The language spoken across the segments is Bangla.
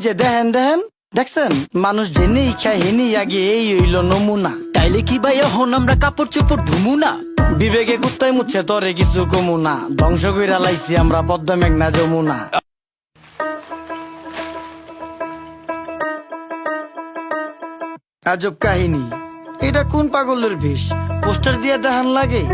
যে দেখেন দেখেন দেখছেন মানুষ জেনেই খায় হেনি আগে এই হইল নমুনা। তাইলে কি ভাই এখন আমরা কাপড় চোপড় ধুমু না? বিবেকে কুত্তায় মুচ্ছে তরে কিছু কমু না, ধ্বংস কইরা লাইছি আমরা পদ্মা মেঘনা যমুনা। আজব কাহিনী, এটা কোন পাগলের বেশ? পোস্টার দিয়ে দেখান লাগে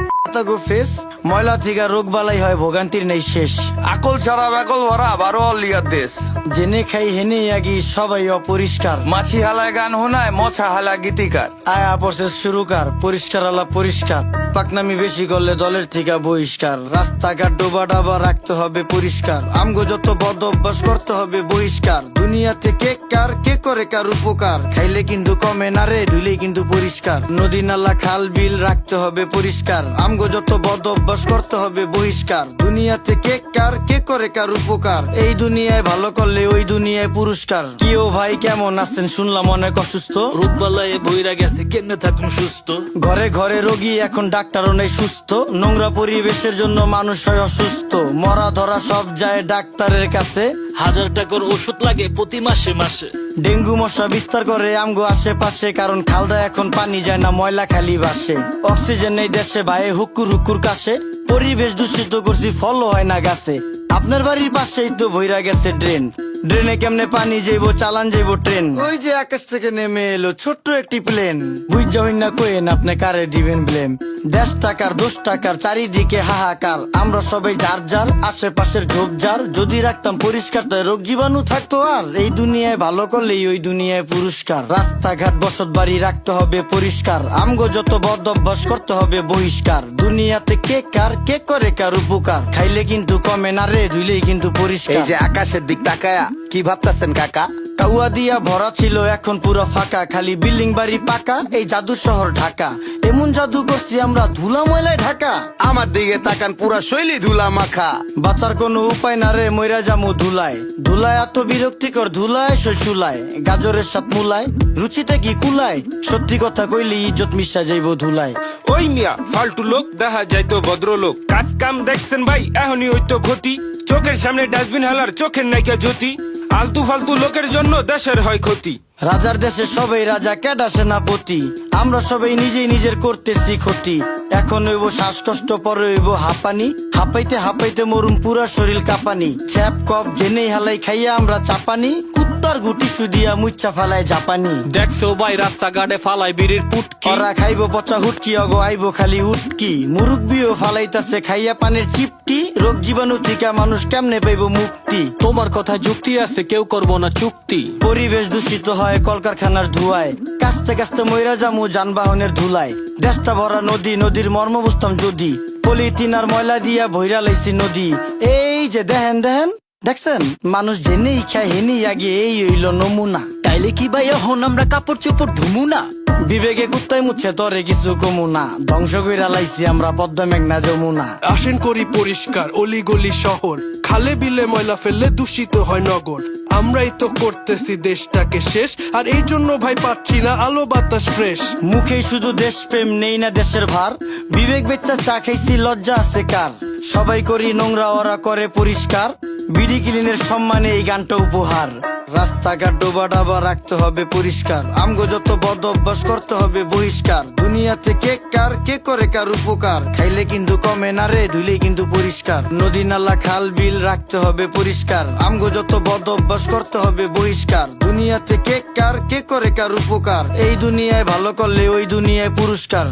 গো ফেস, ময়লা থেকে রোগ বালাই হয় ভোগান্তির নেই শেষ। আকল ছাড়া বেকল ভরা বারো অলিয়ার দেশ। জেনে খাই হেনে আগি সবাই অপরিষ্কার, মাছি হালায় গান হোনায় মশা হালা গীতিকার। আয়া প্রসেস শুরুকার, পরিষ্কার আলা পরিষ্কার, পাকনামি বেশি করলে দলের থেকে বহিষ্কার। রাস্তাঘাট ডোবা ডাবা রাখতে হবে পরিষ্কার, আমগো যত বদ অভ্যাস করতে হবে বহিষ্কার। দুনিয়াতে কে কার কে করে কার উপকার, খাইলে কিন্তু কমে না রে ধুলে কিন্তু পরিষ্কার। নদী নালা খাল বিল রাখতে হবে পরিষ্কার, আমগো যত বদ অভ্যাস করতে হবে বহিষ্কার। দুনিয়াতে কে কার কে করে কার উপকার, এই দুনিয়ায় ভালো করলে ওই দুনিয়ায় পুরস্কার। কি ও ভাই কেমন আছেন, শুনলাম অনেক অসুস্থ। রোগ বালায় বইরা গেছে, কেমনে থাকুন সুস্থ? ঘরে ঘরে রোগী এখন ডাক্তারও নেই সুস্থ, নোংরা পরিবেশের জন্য মানুষ হয় অসুস্থ। মরা ধরা সব যায় ডাক্তারের কাছে, 1000 টাকার ওষুধ লাগে প্রতি মাসে মাসে। ডেঙ্গু মশা বিস্তার করে আমগো আশেপাশে, কারণ খালদা এখন পানি যায় না ময়লা খালি বাসে। অক্সিজেন নেই দেশে ভাই হুকুর হুকুর কাশে, পরিবেশ দূষিত করছি ফলও হয় না গাছে। আপনার বাড়ির পাশেই তো ভইরা গেছে ড্রেন, ড্রেনে কেমনে পানি যাইবো চালান যাইবো ট্রেন। ওই যে আকাশ থেকে নেমে এলো ছোট্ট একটি প্লেন, বুঝা হই না কোয়েন আপনি কারে দিবেন ব্লেম। 10 টাকার 10 টাকার চারিদিকে হাহাকার, আমরা সবাই যার যার আশেপাশের ঝোপঝাড় যদি রাখতাম পরিষ্কার তাই রোগ জীবাণু থাকতো আর। এই দুনিয়ায় ভালো করলেই ওই দুনিয়ায় পুরস্কার। রাস্তাঘাট বসত বাড়ি রাখতে হবে পরিষ্কার, আমগো যত বদ অভ্যাস করতে হবে বহিষ্কার। দুনিয়াতে কে কার কে করে কার উপকার, খাইলে কিন্তু কমে না রে ধুইলেই কিন্তু এই পরিষ্কার। যে আকাশের দিক তাকায়া কি ভাবতাছেন কাকা? কাউয়া দিয়া ভরা ছিল এখন পুরো ফাঁকা, খালি বিল্ডিং বাড়ি পাকা এই জাদু শহর ঢাকা। এমন জাদু করছি আমরা ধুলা ময়লায় ঢাকা। আমার দিকে তাকান পুরা শৈলী ধুলা মাখা। বাঁচার কোনো উপায় না রে মইরা জামু ধুলায়, ধুলায় এত বিরক্তিকর ধুলায় শৈশুলায়। গাজরের সাথ মুলায় রুচিতে কি কুলায়, সত্যি কথা কইলি ইজ্জত মিশা যাইব ধুলায়। ওই মিয়া ফালতু লোক দেখা যাইতো ভদ্রলোক, কাজ কাম দেখছেন ভাই এখনই হইতো ক্ষতি। চোখের সামনে ডাস্টবিন হালার চোখের নাইকা জ্যোতি, আলতু ফালতু লোকের জন্য দেশের হয় ক্ষতি। রাজার দেশে সবাই রাজা কেডা সেনাপতি, আমরা সবাই নিজেই নিজের করতেছি ক্ষতি। এখন হইব শ্বাসকষ্ট পরে হইব হাঁপানি, হাঁপাইতে হাঁপাইতে মরুম পুরা শরীর কাঁপানি। ছ্যাপ কপ জেনেই হালাই খাইয়া আমরা চাপানি, কুত্তার গুটি সুদিয়া মুচ্ছা ফালায় জাপানি। দেখছো ভাই রাস্তাঘাটে ফালাই বিড়ির পুটকি, ওরা খাইব পচা হুটকি অগো আইব খালি উটকি। মুরুব্বিও ফালাইতাছে খাইয়া পানের চিপটি, রোগ জীবাণু থেকে মানুষ কেমনে পাইব মুক্তি। তোমার কথা যুক্তি আছে, কেউ করবো না চুক্তি। পরিবেশ দূষিত হয় কলকারখানার ধুয়ায়, কাস্তে কাস্তে মইরা জামু যানবাহনের ধুলায়। দেশটা ভরা নদী, নদীর মর্ম বুঝতাম যদি, পলিথিন আর ময়লা দিয়া ভইরা লাইছি নদী। এই যে দেখেন দেখেন দেখছেন মানুষ জেনেই খায় হেনি আগে এই হইল নমুনা। তাইলে কি ভাই এখন আমরা কাপড় চোপড় ধুমু না? বিবেকে কুত্তায় মুচ্ছে তরে কিছু কমু না, ধ্বংস কইরা লাইছি আমরা পদ্মা মেঘনা যমুনা। আসেন করি পরিষ্কার অলিগলি শহর, খালে বিলে ময়লা ফেললে দূষিত হয় নগর। আমরাই তো করতেছি দেশটাকে শেষ, আর এই জন্য ভাই পাচ্ছি না আলো বাতাস ফ্রেশ। মুখেই শুধু দেশপ্রেম নেই না দেশের ভার, বিবেক বেচ্চা চা খাইছি লজ্জা আছে কার। সবাই করি নোংরা ওরা করে পরিষ্কার, বিডি ক্লিনের সম্মানে এই গানটা উপহার। রাস্তাঘাট ডোবা ডাবা রাখতে হবে পরিষ্কার, আমগো যত বদ অভ্যাস করতে হবে বহিষ্কার। দুনিয়াতে কে কার কে করে কার উপকার, খাইলে কিন্তু কমে না রে ধুলে কিন্তু পরিষ্কার। নদী নালা খাল বিল রাখতে হবে পরিষ্কার, আমগো যত বদ অভ্যাস করতে হবে বহিষ্কার। দুনিয়াতে কে কার কে করে কার উপকার, এই দুনিয়ায় ভালো করলে ওই দুনিয়ায় পুরস্কার।